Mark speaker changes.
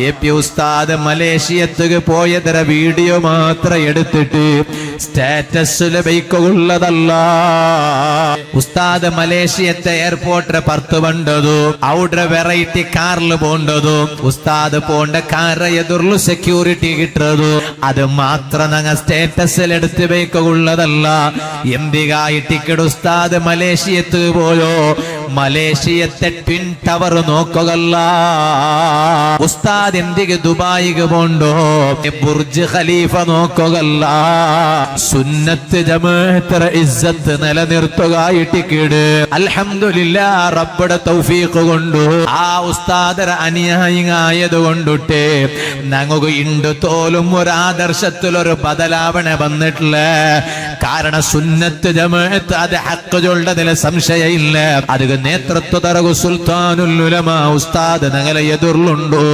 Speaker 1: AP ഉസ്താദ് മലേഷ്യത്തേക്ക് പോയതര video മാത്രം എടുത്തിട്ട് സ്റ്റാറ്റസിൽ വയ്ക്കുള്ളതല്ല. ഉസ്താദ് മലേഷ്യത്തെ എയർപോർട്ടിൽ പുറത്തു വണ്ടതു, അവിടെ വെറൈറ്റി കാറിൽ പോണ്ടതു, ഉസ്താദ് പോണ്ട കാറ് എതിർന്നു സെക്യൂരിറ്റി കിട്ടതു, അത് മാത്രം ഞങ്ങൾ സ്റ്റാറ്റസിൽ എടുത്ത് വയ്ക്കുള്ളതല്ല. എന്തികായി ടിക്കറ്റ് ഉസ്താദ് മലേഷ്യത്ത് പോയോ, മലേഷ്യത്തെ ട്വിൻ ടവർ നോക്കുകല്ല. ഉസ്താദ് എന്തിക്ക് ദുബായിക്ക് പോണ്ടോ, ബുർജ് ഖലീഫ നോക്കുകല്ല. സുന്നത്ത് ജമാഅത്ത് ഇസ്സത്ത് നിലനിർത്തുകയായി ടിക്കറ്റ്. അൽഹംദുലില്ലാഹ് റബ്ബുടെ തൗഫീഖ് കൊണ്ട് ആ ഉസ്താദര അനുയായിയായത് കൊണ്ടിട്ട് ഞങ്ങൾക്ക് ഇണ്ട് തോലും ഒരു ആദർശത്തിലൊരു ബദലാവണ വന്നിട്ടില്ല. കാരണം സുന്നത്ത് ജമാഅത്ത് അത് ഹഖ് ചൊല്ലതിൽ സംശയമില്ല. അത് നേതൃത്വ തറകു സുൽത്താനുൽ ഉലമാ ഉസ്താദ് ഞങ്ങളെ എതിർലുണ്ടോ.